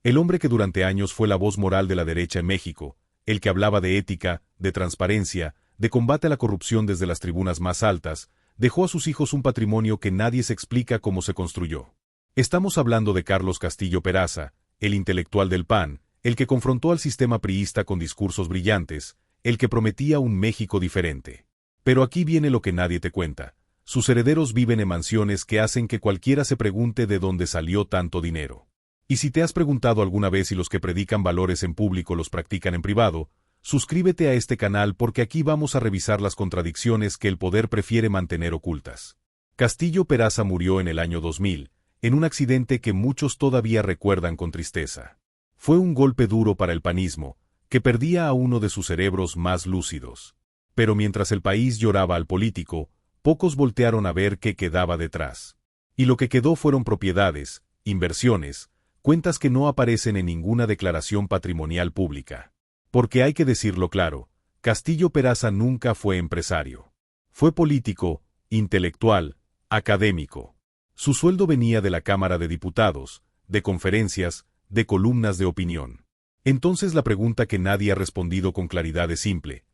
El hombre que durante años fue la voz moral de la derecha en México, el que hablaba de ética, de transparencia, de combate a la corrupción desde las tribunas más altas, dejó a sus hijos un patrimonio que nadie se explica cómo se construyó. Estamos hablando de Carlos Castillo Peraza, el intelectual del PAN, el que confrontó al sistema priista con discursos brillantes, el que prometía un México diferente. Pero aquí viene lo que nadie te cuenta. Sus herederos viven en mansiones que hacen que cualquiera se pregunte de dónde salió tanto dinero. Y si te has preguntado alguna vez si los que predican valores en público los practican en privado, suscríbete a este canal porque aquí vamos a revisar las contradicciones que el poder prefiere mantener ocultas. Castillo Peraza murió en el año 2000, en un accidente que muchos todavía recuerdan con tristeza. Fue un golpe duro para el panismo, que perdía a uno de sus cerebros más lúcidos. Pero mientras el país lloraba al político, pocos voltearon a ver qué quedaba detrás. Y lo que quedó fueron propiedades, inversiones, cuentas que no aparecen en ninguna declaración patrimonial pública. Porque hay que decirlo claro, Castillo Peraza nunca fue empresario. Fue político, intelectual, académico. Su sueldo venía de la Cámara de Diputados, de conferencias, de columnas de opinión. Entonces la pregunta que nadie ha respondido con claridad es simple.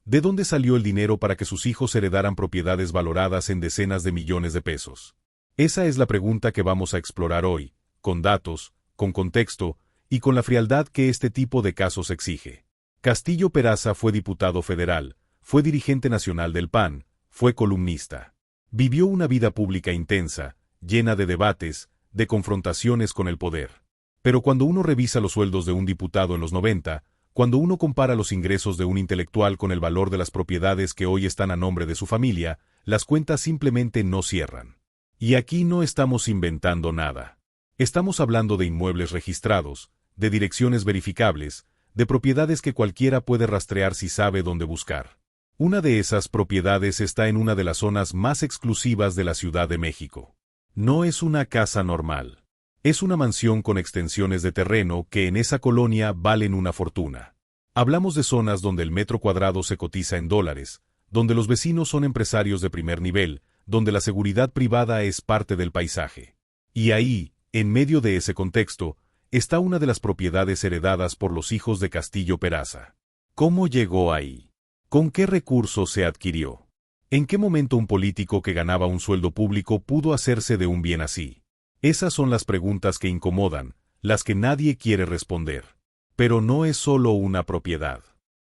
¿De dónde salió el dinero para que sus hijos heredaran propiedades valoradas en decenas de millones de pesos? Esa es la pregunta que vamos a explorar hoy, con datos, con contexto, y con la frialdad que este tipo de casos exige. Castillo Peraza fue diputado federal, fue dirigente nacional del PAN, fue columnista. Vivió una vida pública intensa, llena de debates, de confrontaciones con el poder. Pero cuando uno revisa los sueldos de un diputado en los 90, cuando uno compara los ingresos de un intelectual con el valor de las propiedades que hoy están a nombre de su familia, las cuentas simplemente no cierran. Y aquí no estamos inventando nada. Estamos hablando de inmuebles registrados, de direcciones verificables, de propiedades que cualquiera puede rastrear si sabe dónde buscar. Una de esas propiedades está en una de las zonas más exclusivas de la Ciudad de México. No es una casa normal. Es una mansión con extensiones de terreno que en esa colonia valen una fortuna. Hablamos de zonas donde el metro cuadrado se cotiza en dólares, donde los vecinos son empresarios de primer nivel, donde la seguridad privada es parte del paisaje. Y ahí, en medio de ese contexto, está una de las propiedades heredadas por los hijos de Castillo Peraza. ¿Cómo llegó ahí? ¿Con qué recursos se adquirió? ¿En qué momento un político que ganaba un sueldo público pudo hacerse de un bien así? Esas son las preguntas que incomodan, las que nadie quiere responder. Pero no es solo una propiedad.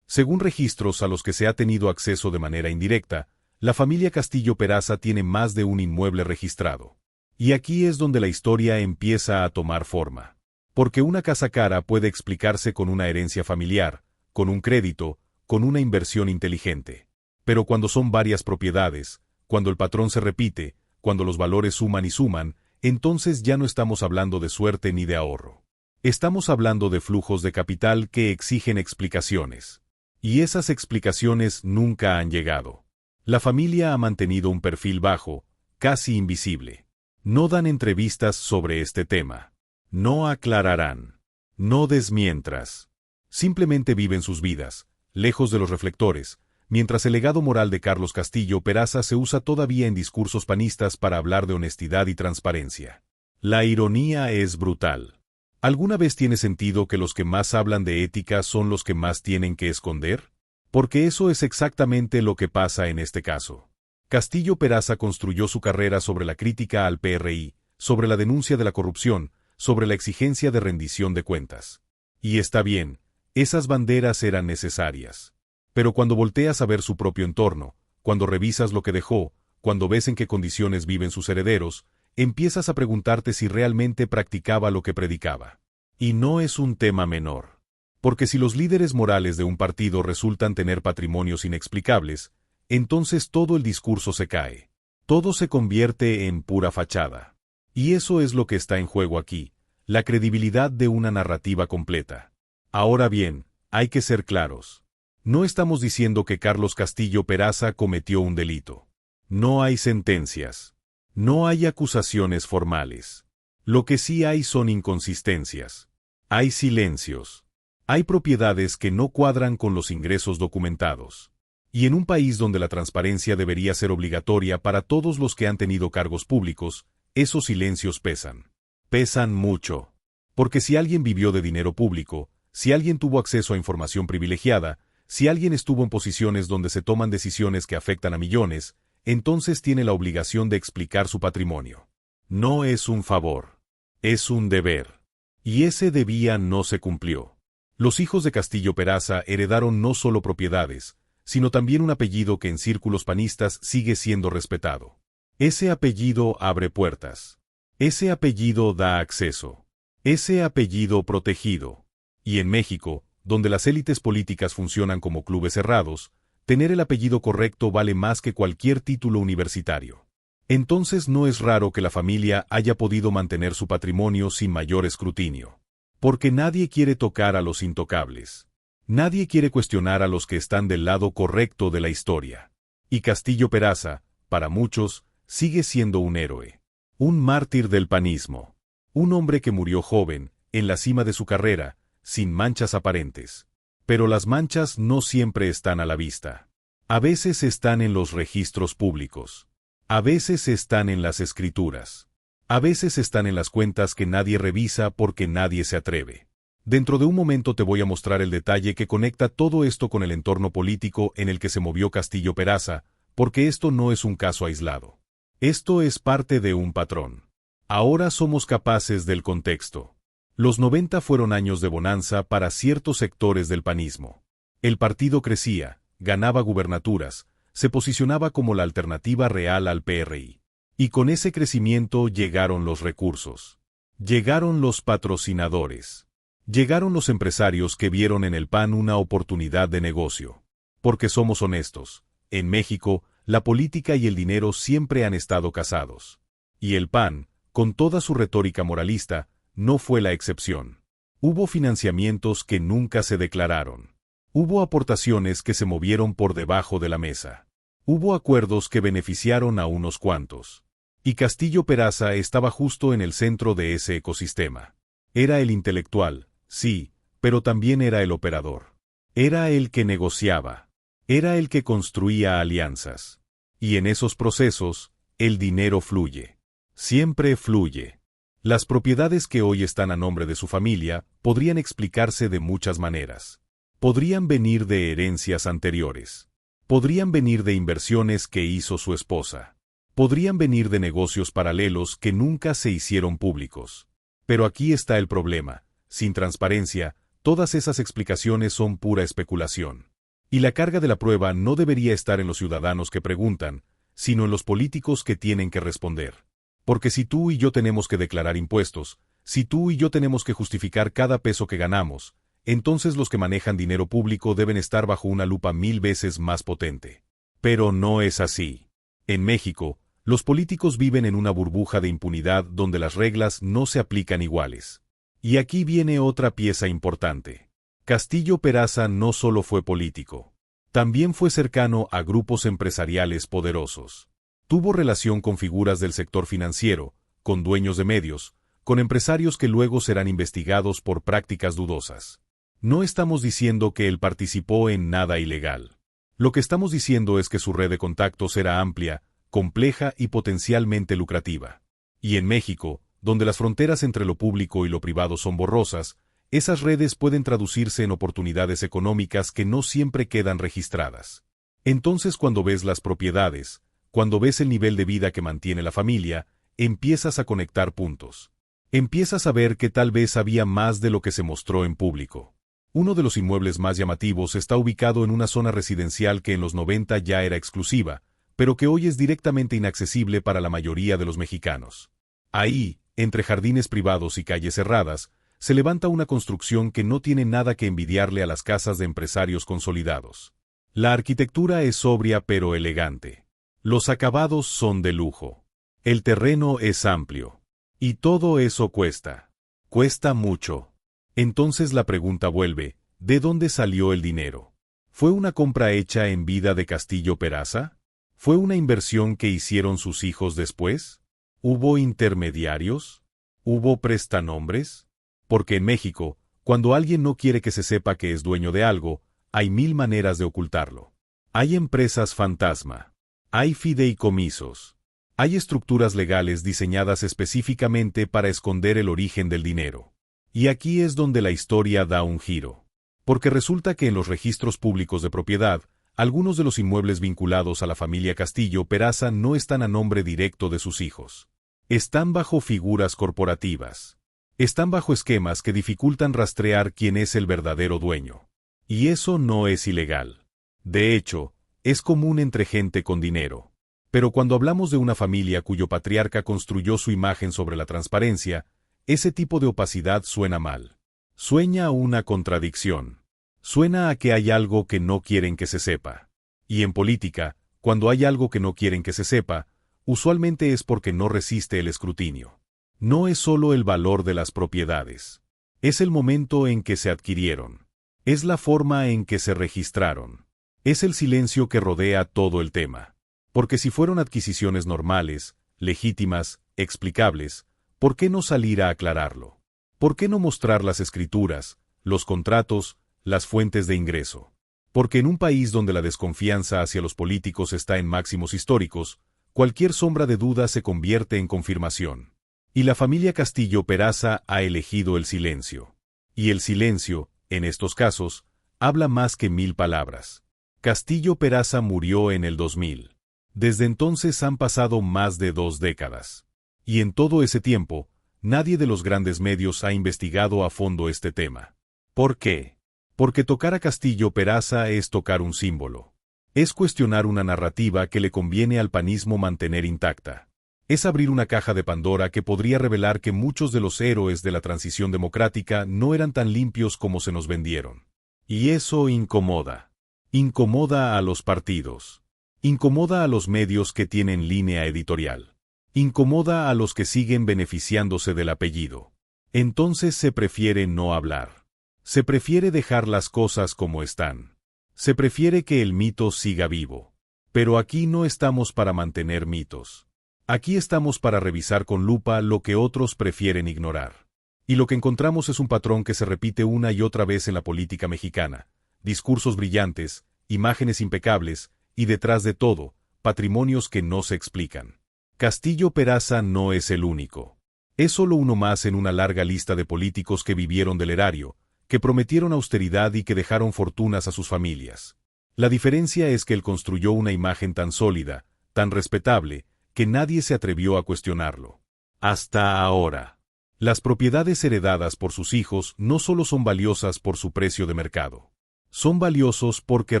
Según registros a los que se ha tenido acceso de manera indirecta, la familia Castillo Peraza tiene más de un inmueble registrado. Y aquí es donde la historia empieza a tomar forma. Porque una casa cara puede explicarse con una herencia familiar, con un crédito, con una inversión inteligente. Pero cuando son varias propiedades, cuando el patrón se repite, cuando los valores suman y suman, entonces ya no estamos hablando de suerte ni de ahorro. Estamos hablando de flujos de capital que exigen explicaciones. Y esas explicaciones nunca han llegado. La familia ha mantenido un perfil bajo, casi invisible. No dan entrevistas sobre este tema. No aclararán. No desmientras. Simplemente viven sus vidas, lejos de los reflectores, mientras el legado moral de Carlos Castillo Peraza se usa todavía en discursos panistas para hablar de honestidad y transparencia. La ironía es brutal. ¿Alguna vez tiene sentido que los que más hablan de ética son los que más tienen que esconder? Porque eso es exactamente lo que pasa en este caso. Castillo Peraza construyó su carrera sobre la crítica al PRI, sobre la denuncia de la corrupción, sobre la exigencia de rendición de cuentas. Y está bien, esas banderas eran necesarias. Pero cuando volteas a ver su propio entorno, cuando revisas lo que dejó, cuando ves en qué condiciones viven sus herederos, empiezas a preguntarte si realmente practicaba lo que predicaba. Y no es un tema menor. Porque si los líderes morales de un partido resultan tener patrimonios inexplicables, entonces todo el discurso se cae. Todo se convierte en pura fachada. Y eso es lo que está en juego aquí, la credibilidad de una narrativa completa. Ahora bien, hay que ser claros. No estamos diciendo que Carlos Castillo Peraza cometió un delito. No hay sentencias. No hay acusaciones formales. Lo que sí hay son inconsistencias. Hay silencios. Hay propiedades que no cuadran con los ingresos documentados. Y en un país donde la transparencia debería ser obligatoria para todos los que han tenido cargos públicos, esos silencios pesan. Pesan mucho. Porque si alguien vivió de dinero público, si alguien tuvo acceso a información privilegiada, si alguien estuvo en posiciones donde se toman decisiones que afectan a millones, entonces tiene la obligación de explicar su patrimonio. No es un favor. Es un deber. Y ese debía no se cumplió. Los hijos de Castillo Peraza heredaron no solo propiedades, sino también un apellido que en círculos panistas sigue siendo respetado. Ese apellido abre puertas. Ese apellido da acceso. Ese apellido protegido. Y en México, donde las élites políticas funcionan como clubes cerrados, tener el apellido correcto vale más que cualquier título universitario. Entonces no es raro que la familia haya podido mantener su patrimonio sin mayor escrutinio. Porque nadie quiere tocar a los intocables. Nadie quiere cuestionar a los que están del lado correcto de la historia. Y Castillo Peraza, para muchos, sigue siendo un héroe. Un mártir del panismo. Un hombre que murió joven, en la cima de su carrera, sin manchas aparentes. Pero las manchas no siempre están a la vista. A veces están en los registros públicos. A veces están en las escrituras. A veces están en las cuentas que nadie revisa porque nadie se atreve. Dentro de un momento te voy a mostrar el detalle que conecta todo esto con el entorno político en el que se movió Castillo Peraza, porque esto no es un caso aislado. Esto es parte de un patrón. Ahora somos capaces del contexto. Los 90 fueron años de bonanza para ciertos sectores del panismo. El partido crecía, ganaba gubernaturas, se posicionaba como la alternativa real al PRI. Y con ese crecimiento llegaron los recursos. Llegaron los patrocinadores. Llegaron los empresarios que vieron en el PAN una oportunidad de negocio. Porque somos honestos, en México, la política y el dinero siempre han estado casados. Y el PAN, con toda su retórica moralista, no fue la excepción. Hubo financiamientos que nunca se declararon. Hubo aportaciones que se movieron por debajo de la mesa. Hubo acuerdos que beneficiaron a unos cuantos. Y Castillo Peraza estaba justo en el centro de ese ecosistema. Era el intelectual, sí, pero también era el operador. Era el que negociaba. Era el que construía alianzas. Y en esos procesos, el dinero fluye. Siempre fluye. Las propiedades que hoy están a nombre de su familia podrían explicarse de muchas maneras. Podrían venir de herencias anteriores. Podrían venir de inversiones que hizo su esposa. Podrían venir de negocios paralelos que nunca se hicieron públicos. Pero aquí está el problema. Sin transparencia, todas esas explicaciones son pura especulación. Y la carga de la prueba no debería estar en los ciudadanos que preguntan, sino en los políticos que tienen que responder. Porque si tú y yo tenemos que declarar impuestos, si tú y yo tenemos que justificar cada peso que ganamos, entonces los que manejan dinero público deben estar bajo una lupa 1000 veces más potente. Pero no es así. En México, los políticos viven en una burbuja de impunidad donde las reglas no se aplican iguales. Y aquí viene otra pieza importante. Castillo Peraza no solo fue político. También fue cercano a grupos empresariales poderosos. Tuvo relación con figuras del sector financiero, con dueños de medios, con empresarios que luego serán investigados por prácticas dudosas. No estamos diciendo que él participó en nada ilegal. Lo que estamos diciendo es que su red de contactos era amplia, compleja y potencialmente lucrativa. Y en México, donde las fronteras entre lo público y lo privado son borrosas, esas redes pueden traducirse en oportunidades económicas que no siempre quedan registradas. Entonces cuando ves las propiedades, cuando ves el nivel de vida que mantiene la familia, empiezas a conectar puntos. Empiezas a ver que tal vez había más de lo que se mostró en público. Uno de los inmuebles más llamativos está ubicado en una zona residencial que en los 90 ya era exclusiva, pero que hoy es directamente inaccesible para la mayoría de los mexicanos. Ahí, entre jardines privados y calles cerradas, se levanta una construcción que no tiene nada que envidiarle a las casas de empresarios consolidados. La arquitectura es sobria pero elegante. Los acabados son de lujo. El terreno es amplio. Y todo eso cuesta. Cuesta mucho. Entonces la pregunta vuelve, ¿de dónde salió el dinero? ¿Fue una compra hecha en vida de Castillo Peraza? ¿Fue una inversión que hicieron sus hijos después? ¿Hubo intermediarios? ¿Hubo prestanombres? Porque en México, cuando alguien no quiere que se sepa que es dueño de algo, hay 1000 maneras de ocultarlo. Hay empresas fantasma. Hay fideicomisos. Hay estructuras legales diseñadas específicamente para esconder el origen del dinero. Y aquí es donde la historia da un giro. Porque resulta que en los registros públicos de propiedad, algunos de los inmuebles vinculados a la familia Castillo Peraza no están a nombre directo de sus hijos. Están bajo figuras corporativas. Están bajo esquemas que dificultan rastrear quién es el verdadero dueño. Y eso no es ilegal. De hecho, es común entre gente con dinero. Pero cuando hablamos de una familia cuyo patriarca construyó su imagen sobre la transparencia, ese tipo de opacidad suena mal. Sueña a una contradicción. Suena a que hay algo que no quieren que se sepa. Y en política, cuando hay algo que no quieren que se sepa, usualmente es porque no resiste el escrutinio. No es solo el valor de las propiedades. Es el momento en que se adquirieron. Es la forma en que se registraron. Es el silencio que rodea todo el tema. Porque si fueron adquisiciones normales, legítimas, explicables, ¿por qué no salir a aclararlo? ¿Por qué no mostrar las escrituras, los contratos, las fuentes de ingreso? Porque en un país donde la desconfianza hacia los políticos está en máximos históricos, cualquier sombra de duda se convierte en confirmación. Y la familia Castillo Peraza ha elegido el silencio. Y el silencio, en estos casos, habla más que 1000 palabras. Castillo Peraza murió en el 2000. Desde entonces han pasado más de 2 décadas. Y en todo ese tiempo, nadie de los grandes medios ha investigado a fondo este tema. ¿Por qué? Porque tocar a Castillo Peraza es tocar un símbolo. Es cuestionar una narrativa que le conviene al panismo mantener intacta. Es abrir una caja de Pandora que podría revelar que muchos de los héroes de la transición democrática no eran tan limpios como se nos vendieron. Y eso incomoda. Incomoda a los partidos. Incomoda a los medios que tienen línea editorial. Incomoda a los que siguen beneficiándose del apellido. Entonces se prefiere no hablar. Se prefiere dejar las cosas como están. Se prefiere que el mito siga vivo. Pero aquí no estamos para mantener mitos. Aquí estamos para revisar con lupa lo que otros prefieren ignorar. Y lo que encontramos es un patrón que se repite una y otra vez en la política mexicana. Discursos brillantes, imágenes impecables, y detrás de todo, patrimonios que no se explican. Castillo Peraza no es el único. Es solo uno más en una larga lista de políticos que vivieron del erario, que prometieron austeridad y que dejaron fortunas a sus familias. La diferencia es que él construyó una imagen tan sólida, tan respetable, que nadie se atrevió a cuestionarlo. Hasta ahora. Las propiedades heredadas por sus hijos no solo son valiosas por su precio de mercado. Son valiosos porque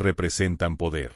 representan poder.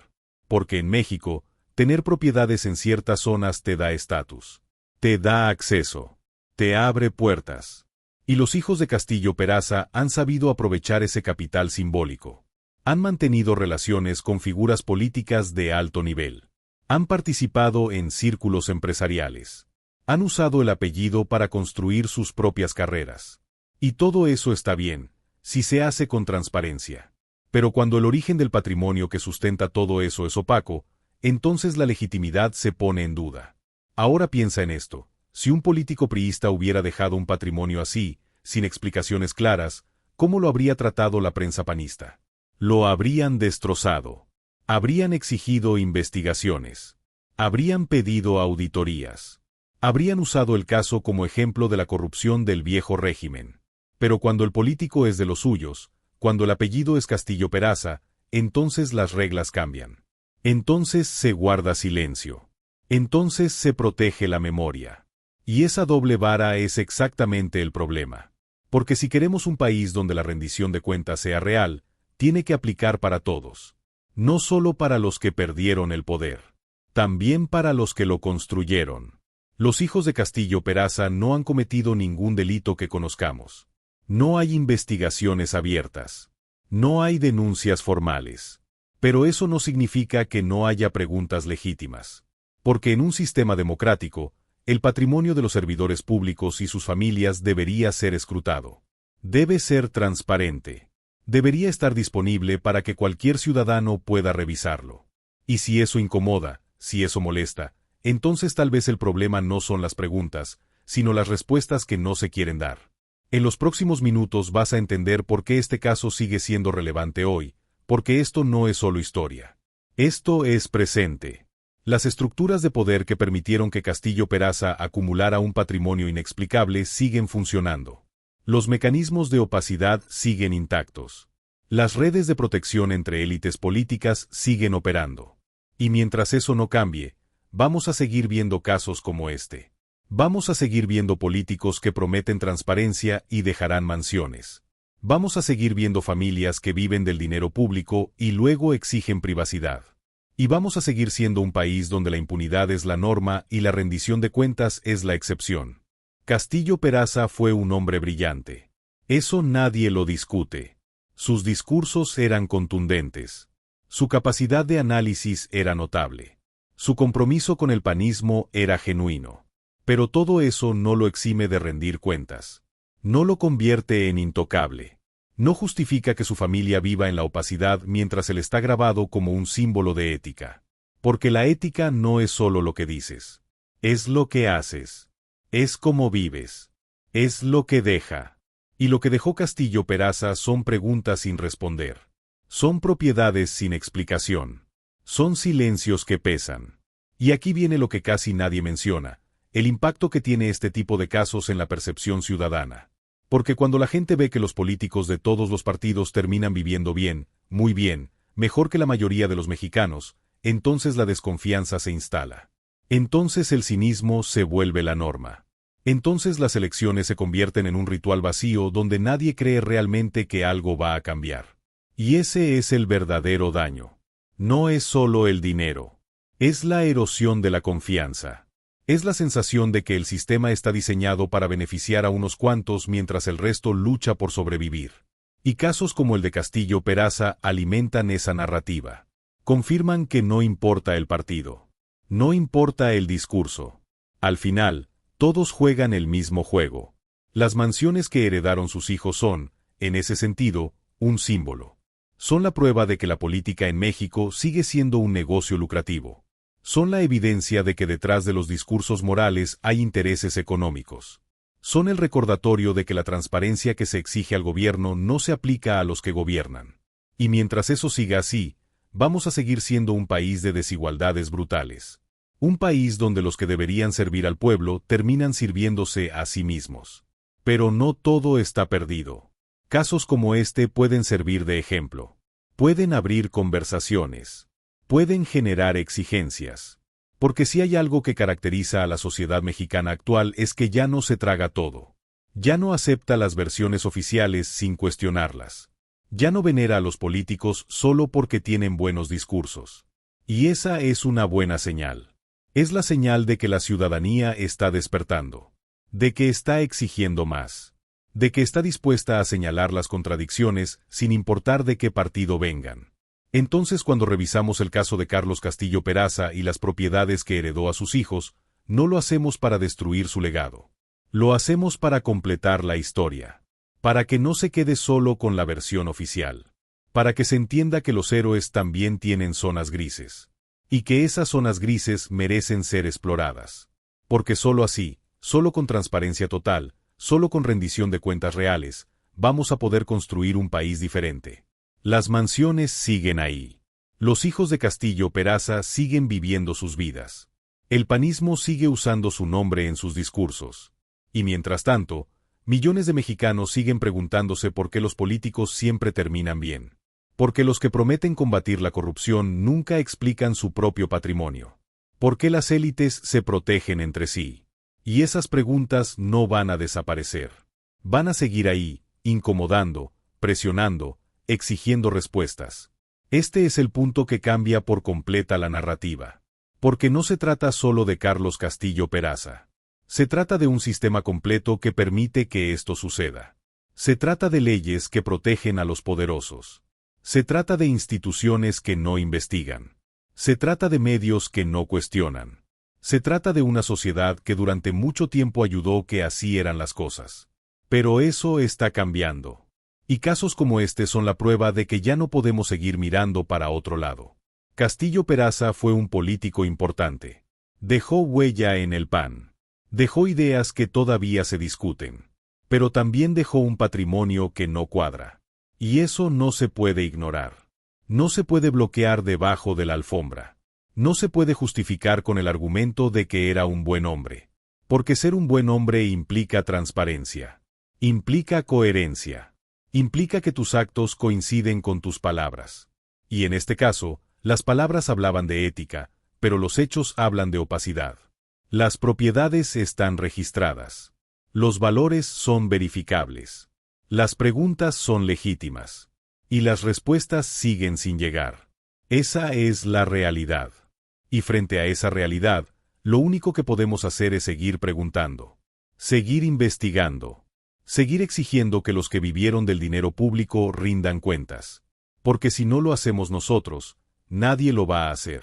Porque en México, tener propiedades en ciertas zonas te da estatus. Te da acceso. Te abre puertas. Y los hijos de Castillo Peraza han sabido aprovechar ese capital simbólico. Han mantenido relaciones con figuras políticas de alto nivel. Han participado en círculos empresariales. Han usado el apellido para construir sus propias carreras. Y todo eso está bien, si se hace con transparencia. Pero cuando el origen del patrimonio que sustenta todo eso es opaco, entonces la legitimidad se pone en duda. Ahora piensa en esto. Si un político priista hubiera dejado un patrimonio así, sin explicaciones claras, ¿cómo lo habría tratado la prensa panista? Lo habrían destrozado. Habrían exigido investigaciones. Habrían pedido auditorías. Habrían usado el caso como ejemplo de la corrupción del viejo régimen. Pero cuando el político es de los suyos, cuando el apellido es Castillo Peraza, entonces las reglas cambian. Entonces se guarda silencio. Entonces se protege la memoria. Y esa doble vara es exactamente el problema. Porque si queremos un país donde la rendición de cuentas sea real, tiene que aplicar para todos. No solo para los que perdieron el poder. También para los que lo construyeron. Los hijos de Castillo Peraza no han cometido ningún delito que conozcamos. No hay investigaciones abiertas. No hay denuncias formales. Pero eso no significa que no haya preguntas legítimas. Porque en un sistema democrático, el patrimonio de los servidores públicos y sus familias debería ser escrutado. Debe ser transparente. Debería estar disponible para que cualquier ciudadano pueda revisarlo. Y si eso incomoda, si eso molesta, entonces tal vez el problema no son las preguntas, sino las respuestas que no se quieren dar. En los próximos minutos vas a entender por qué este caso sigue siendo relevante hoy, porque esto no es solo historia. Esto es presente. Las estructuras de poder que permitieron que Castillo Peraza acumulara un patrimonio inexplicable siguen funcionando. Los mecanismos de opacidad siguen intactos. Las redes de protección entre élites políticas siguen operando. Y mientras eso no cambie, vamos a seguir viendo casos como este. Vamos a seguir viendo políticos que prometen transparencia y dejarán mansiones. Vamos a seguir viendo familias que viven del dinero público y luego exigen privacidad. Y vamos a seguir siendo un país donde la impunidad es la norma y la rendición de cuentas es la excepción. Castillo Peraza fue un hombre brillante. Eso nadie lo discute. Sus discursos eran contundentes. Su capacidad de análisis era notable. Su compromiso con el panismo era genuino. Pero todo eso no lo exime de rendir cuentas. No lo convierte en intocable. No justifica que su familia viva en la opacidad mientras él está grabado como un símbolo de ética. Porque la ética no es solo lo que dices. Es lo que haces. Es cómo vives. Es lo que deja. Y lo que dejó Castillo Peraza son preguntas sin responder. Son propiedades sin explicación. Son silencios que pesan. Y aquí viene lo que casi nadie menciona, el impacto que tiene este tipo de casos en la percepción ciudadana. Porque cuando la gente ve que los políticos de todos los partidos terminan viviendo bien, muy bien, mejor que la mayoría de los mexicanos, entonces la desconfianza se instala. Entonces el cinismo se vuelve la norma. Entonces las elecciones se convierten en un ritual vacío donde nadie cree realmente que algo va a cambiar. Y ese es el verdadero daño. No es solo el dinero. Es la erosión de la confianza. Es la sensación de que el sistema está diseñado para beneficiar a unos cuantos mientras el resto lucha por sobrevivir. Y casos como el de Castillo Peraza alimentan esa narrativa. Confirman que no importa el partido. No importa el discurso. Al final, todos juegan el mismo juego. Las mansiones que heredaron sus hijos son, en ese sentido, un símbolo. Son la prueba de que la política en México sigue siendo un negocio lucrativo. Son la evidencia de que detrás de los discursos morales hay intereses económicos. Son el recordatorio de que la transparencia que se exige al gobierno no se aplica a los que gobiernan. Y mientras eso siga así, vamos a seguir siendo un país de desigualdades brutales. Un país donde los que deberían servir al pueblo terminan sirviéndose a sí mismos. Pero no todo está perdido. Casos como este pueden servir de ejemplo. Pueden abrir conversaciones. Pueden generar exigencias. Porque si hay algo que caracteriza a la sociedad mexicana actual es que ya no se traga todo. Ya no acepta las versiones oficiales sin cuestionarlas. Ya no venera a los políticos solo porque tienen buenos discursos. Y esa es una buena señal. Es la señal de que la ciudadanía está despertando. De que está exigiendo más. De que está dispuesta a señalar las contradicciones sin importar de qué partido vengan. Entonces cuando revisamos el caso de Carlos Castillo Peraza y las propiedades que heredó a sus hijos, no lo hacemos para destruir su legado. Lo hacemos para completar la historia. Para que no se quede solo con la versión oficial. Para que se entienda que los héroes también tienen zonas grises. Y que esas zonas grises merecen ser exploradas. Porque solo así, solo con transparencia total, solo con rendición de cuentas reales, vamos a poder construir un país diferente. Las mansiones siguen ahí. Los hijos de Castillo Peraza siguen viviendo sus vidas. El panismo sigue usando su nombre en sus discursos. Y mientras tanto, millones de mexicanos siguen preguntándose por qué los políticos siempre terminan bien. Porque los que prometen combatir la corrupción nunca explican su propio patrimonio. ¿Por qué las élites se protegen entre sí? Y esas preguntas no van a desaparecer. Van a seguir ahí, incomodando, presionando, exigiendo respuestas. Este es el punto que cambia por completa la narrativa. Porque no se trata solo de Carlos Castillo Peraza. Se trata de un sistema completo que permite que esto suceda. Se trata de leyes que protegen a los poderosos. Se trata de instituciones que no investigan. Se trata de medios que no cuestionan. Se trata de una sociedad que durante mucho tiempo ayudó que así eran las cosas. Pero eso está cambiando. Y casos como este son la prueba de que ya no podemos seguir mirando para otro lado. Castillo Peraza fue un político importante. Dejó huella en el PAN. Dejó ideas que todavía se discuten. Pero también dejó un patrimonio que no cuadra. Y eso no se puede ignorar. No se puede bloquear debajo de la alfombra. No se puede justificar con el argumento de que era un buen hombre. Porque ser un buen hombre implica transparencia. Implica coherencia. Implica que tus actos coinciden con tus palabras. Y en este caso, las palabras hablaban de ética, pero los hechos hablan de opacidad. Las propiedades están registradas. Los valores son verificables. Las preguntas son legítimas. Y las respuestas siguen sin llegar. Esa es la realidad. Y frente a esa realidad, lo único que podemos hacer es seguir preguntando. Seguir investigando. Seguir exigiendo que los que vivieron del dinero público rindan cuentas. Porque si no lo hacemos nosotros, nadie lo va a hacer.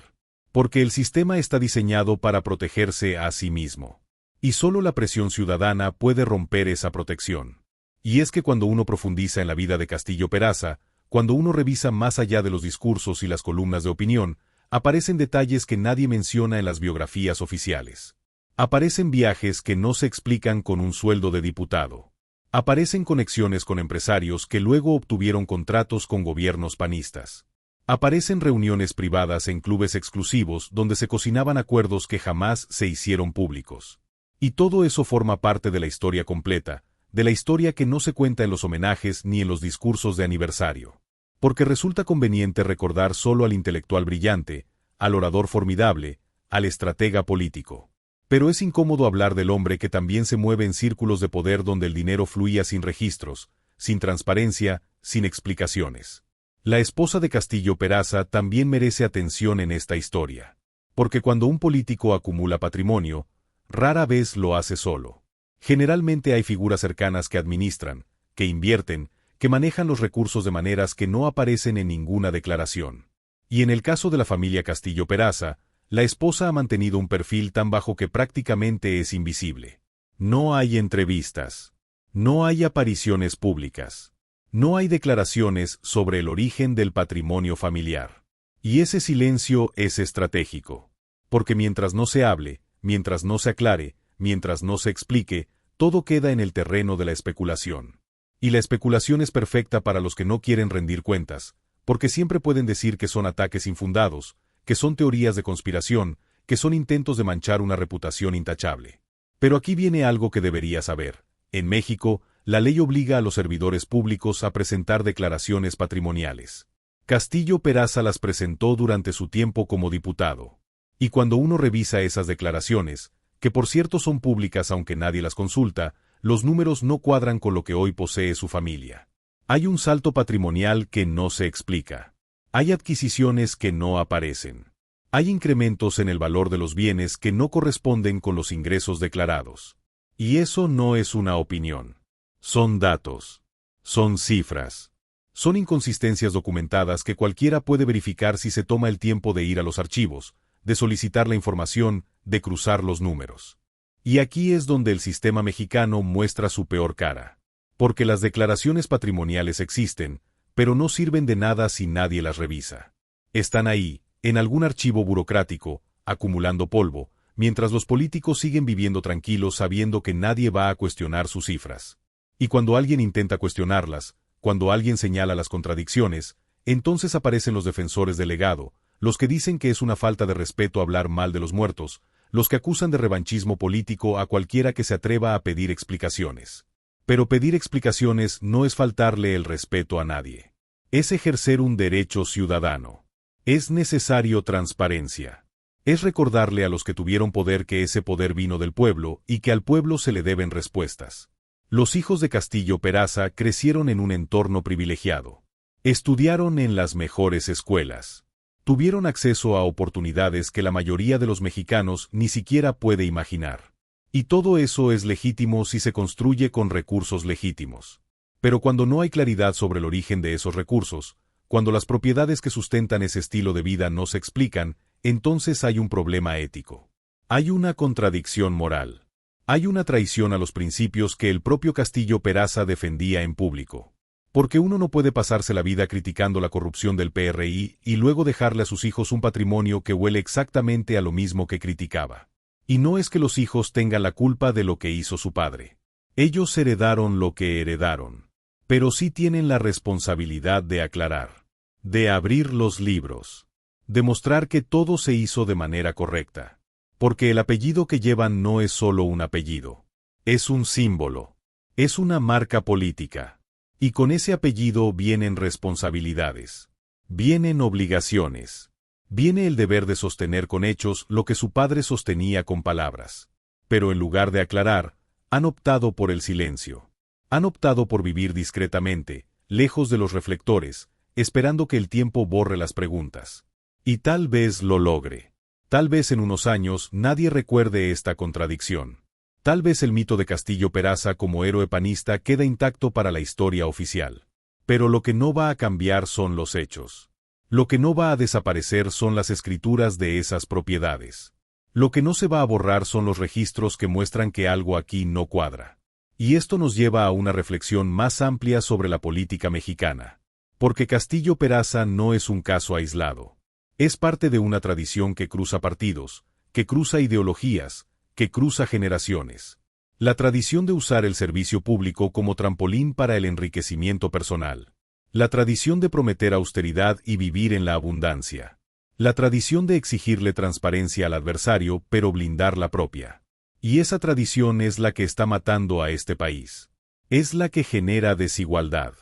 Porque el sistema está diseñado para protegerse a sí mismo. Y solo la presión ciudadana puede romper esa protección. Y es que cuando uno profundiza en la vida de Castillo Peraza, cuando uno revisa más allá de los discursos y las columnas de opinión, aparecen detalles que nadie menciona en las biografías oficiales. Aparecen viajes que no se explican con un sueldo de diputado. Aparecen conexiones con empresarios que luego obtuvieron contratos con gobiernos panistas. Aparecen reuniones privadas en clubes exclusivos donde se cocinaban acuerdos que jamás se hicieron públicos. Y todo eso forma parte de la historia completa, de la historia que no se cuenta en los homenajes ni en los discursos de aniversario. Porque resulta conveniente recordar solo al intelectual brillante, al orador formidable, al estratega político. Pero es incómodo hablar del hombre que también se mueve en círculos de poder donde el dinero fluía sin registros, sin transparencia, sin explicaciones. La esposa de Castillo Peraza también merece atención en esta historia. Porque cuando un político acumula patrimonio, rara vez lo hace solo. Generalmente hay figuras cercanas que administran, que invierten, que manejan los recursos de maneras que no aparecen en ninguna declaración. Y en el caso de la familia Castillo Peraza, la esposa ha mantenido un perfil tan bajo que prácticamente es invisible. No hay entrevistas. No hay apariciones públicas. No hay declaraciones sobre el origen del patrimonio familiar. Y ese silencio es estratégico. Porque mientras no se hable, mientras no se aclare, mientras no se explique, todo queda en el terreno de la especulación. Y la especulación es perfecta para los que no quieren rendir cuentas, porque siempre pueden decir que son ataques infundados, que son teorías de conspiración, que son intentos de manchar una reputación intachable. Pero aquí viene algo que debería saber. En México, la ley obliga a los servidores públicos a presentar declaraciones patrimoniales. Castillo Peraza las presentó durante su tiempo como diputado. Y cuando uno revisa esas declaraciones, que por cierto son públicas aunque nadie las consulta, los números no cuadran con lo que hoy posee su familia. Hay un salto patrimonial que no se explica. Hay adquisiciones que no aparecen. Hay incrementos en el valor de los bienes que no corresponden con los ingresos declarados. Y eso no es una opinión. Son datos. Son cifras. Son inconsistencias documentadas que cualquiera puede verificar si se toma el tiempo de ir a los archivos, de solicitar la información, de cruzar los números. Y aquí es donde el sistema mexicano muestra su peor cara. Porque las declaraciones patrimoniales existen, pero no sirven de nada si nadie las revisa. Están ahí, en algún archivo burocrático, acumulando polvo, mientras los políticos siguen viviendo tranquilos sabiendo que nadie va a cuestionar sus cifras. Y cuando alguien intenta cuestionarlas, cuando alguien señala las contradicciones, entonces aparecen los defensores del legado, los que dicen que es una falta de respeto hablar mal de los muertos, los que acusan de revanchismo político a cualquiera que se atreva a pedir explicaciones. Pero pedir explicaciones no es faltarle el respeto a nadie. Es ejercer un derecho ciudadano. Es necesario transparencia. Es recordarle a los que tuvieron poder que ese poder vino del pueblo y que al pueblo se le deben respuestas. Los hijos de Castillo Peraza crecieron en un entorno privilegiado. Estudiaron en las mejores escuelas. Tuvieron acceso a oportunidades que la mayoría de los mexicanos ni siquiera puede imaginar. Y todo eso es legítimo si se construye con recursos legítimos. Pero cuando no hay claridad sobre el origen de esos recursos, cuando las propiedades que sustentan ese estilo de vida no se explican, entonces hay un problema ético. Hay una contradicción moral. Hay una traición a los principios que el propio Castillo Peraza defendía en público. Porque uno no puede pasarse la vida criticando la corrupción del PRI y luego dejarle a sus hijos un patrimonio que huele exactamente a lo mismo que criticaba. Y no es que los hijos tengan la culpa de lo que hizo su padre. Ellos heredaron lo que heredaron. Pero sí tienen la responsabilidad de aclarar, de abrir los libros, de mostrar que todo se hizo de manera correcta. Porque el apellido que llevan no es solo un apellido. Es un símbolo. Es una marca política. Y con ese apellido vienen responsabilidades. Vienen obligaciones. Viene el deber de sostener con hechos lo que su padre sostenía con palabras. Pero en lugar de aclarar, han optado por el silencio. Han optado por vivir discretamente, lejos de los reflectores, esperando que el tiempo borre las preguntas. Y tal vez lo logre. Tal vez en unos años nadie recuerde esta contradicción. Tal vez el mito de Castillo Peraza como héroe panista queda intacto para la historia oficial. Pero lo que no va a cambiar son los hechos. Lo que no va a desaparecer son las escrituras de esas propiedades. Lo que no se va a borrar son los registros que muestran que algo aquí no cuadra. Y esto nos lleva a una reflexión más amplia sobre la política mexicana. Porque Castillo Peraza no es un caso aislado. Es parte de una tradición que cruza partidos, que cruza ideologías, que cruza generaciones. La tradición de usar el servicio público como trampolín para el enriquecimiento personal. La tradición de prometer austeridad y vivir en la abundancia. La tradición de exigirle transparencia al adversario pero blindar la propia. Y esa tradición es la que está matando a este país. Es la que genera desigualdad.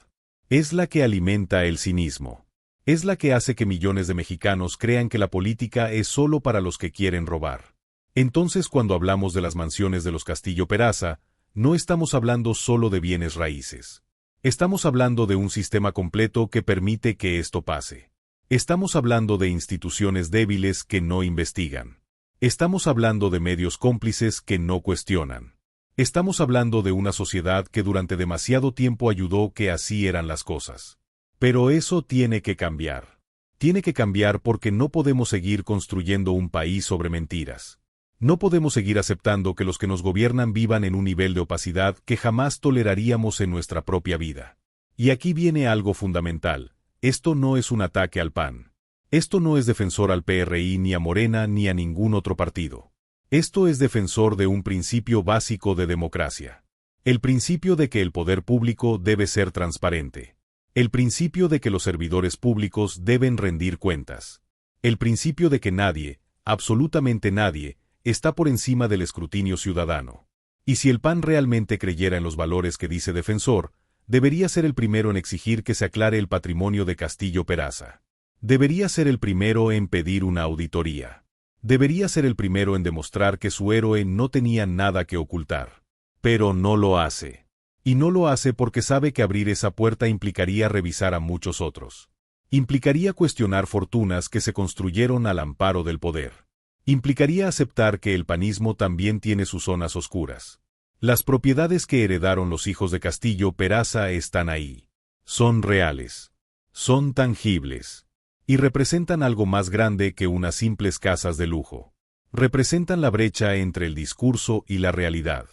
Es la que alimenta el cinismo. Es la que hace que millones de mexicanos crean que la política es solo para los que quieren robar. Entonces, cuando hablamos de las mansiones de los Castillo Peraza, no estamos hablando solo de bienes raíces. Estamos hablando de un sistema completo que permite que esto pase. Estamos hablando de instituciones débiles que no investigan. Estamos hablando de medios cómplices que no cuestionan. Estamos hablando de una sociedad que durante demasiado tiempo ayudó que así eran las cosas. Pero eso tiene que cambiar. Tiene que cambiar porque no podemos seguir construyendo un país sobre mentiras. No podemos seguir aceptando que los que nos gobiernan vivan en un nivel de opacidad que jamás toleraríamos en nuestra propia vida. Y aquí viene algo fundamental. Esto no es un ataque al PAN. Esto no es defensor al PRI ni a Morena ni a ningún otro partido. Esto es defensor de un principio básico de democracia. El principio de que el poder público debe ser transparente. El principio de que los servidores públicos deben rendir cuentas. El principio de que nadie, absolutamente nadie, está por encima del escrutinio ciudadano. Y si el PAN realmente creyera en los valores que dice defensor, debería ser el primero en exigir que se aclare el patrimonio de Castillo Peraza. Debería ser el primero en pedir una auditoría. Debería ser el primero en demostrar que su héroe no tenía nada que ocultar. Pero no lo hace. Y no lo hace porque sabe que abrir esa puerta implicaría revisar a muchos otros. Implicaría cuestionar fortunas que se construyeron al amparo del poder. Implicaría aceptar que el panismo también tiene sus zonas oscuras. Las propiedades que heredaron los hijos de Castillo Peraza están ahí. Son reales. Son tangibles. Y representan algo más grande que unas simples casas de lujo. Representan la brecha entre el discurso y la realidad.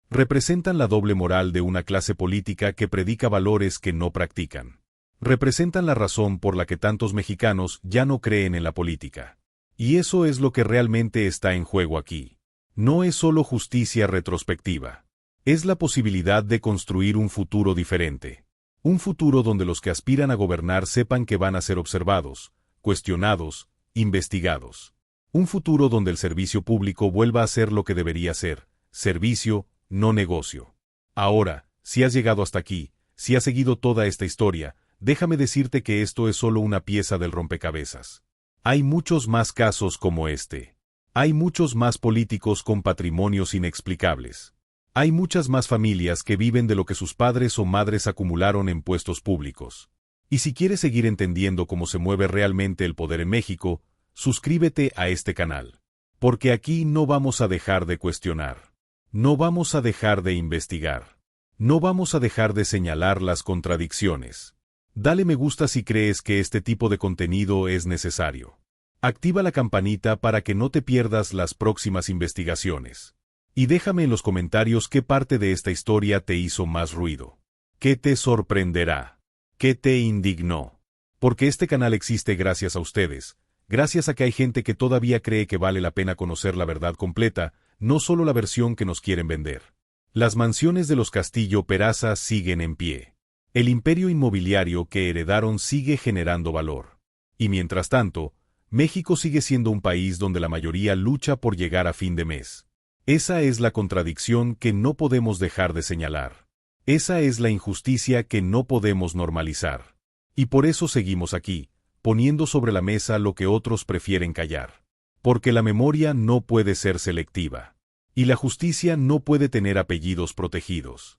Representan la doble moral de una clase política que predica valores que no practican. Representan la razón por la que tantos mexicanos ya no creen en la política. Y eso es lo que realmente está en juego aquí. No es solo justicia retrospectiva. Es la posibilidad de construir un futuro diferente. Un futuro donde los que aspiran a gobernar sepan que van a ser observados, cuestionados, investigados. Un futuro donde el servicio público vuelva a ser lo que debería ser, servicio, no negocio. Ahora, si has llegado hasta aquí, si has seguido toda esta historia, déjame decirte que esto es solo una pieza del rompecabezas. Hay muchos más casos como este. Hay muchos más políticos con patrimonios inexplicables. Hay muchas más familias que viven de lo que sus padres o madres acumularon en puestos públicos. Y si quieres seguir entendiendo cómo se mueve realmente el poder en México, suscríbete a este canal. Porque aquí no vamos a dejar de cuestionar. No vamos a dejar de investigar. No vamos a dejar de señalar las contradicciones. Dale me gusta si crees que este tipo de contenido es necesario. Activa la campanita para que no te pierdas las próximas investigaciones. Y déjame en los comentarios qué parte de esta historia te hizo más ruido. ¿Qué te sorprenderá? ¿Qué te indignó? Porque este canal existe gracias a ustedes, gracias a que hay gente que todavía cree que vale la pena conocer la verdad completa, no solo la versión que nos quieren vender. Las mansiones de los Castillo Peraza siguen en pie. El imperio inmobiliario que heredaron sigue generando valor. Y mientras tanto, México sigue siendo un país donde la mayoría lucha por llegar a fin de mes. Esa es la contradicción que no podemos dejar de señalar. Esa es la injusticia que no podemos normalizar. Y por eso seguimos aquí, poniendo sobre la mesa lo que otros prefieren callar. Porque la memoria no puede ser selectiva. Y la justicia no puede tener apellidos protegidos.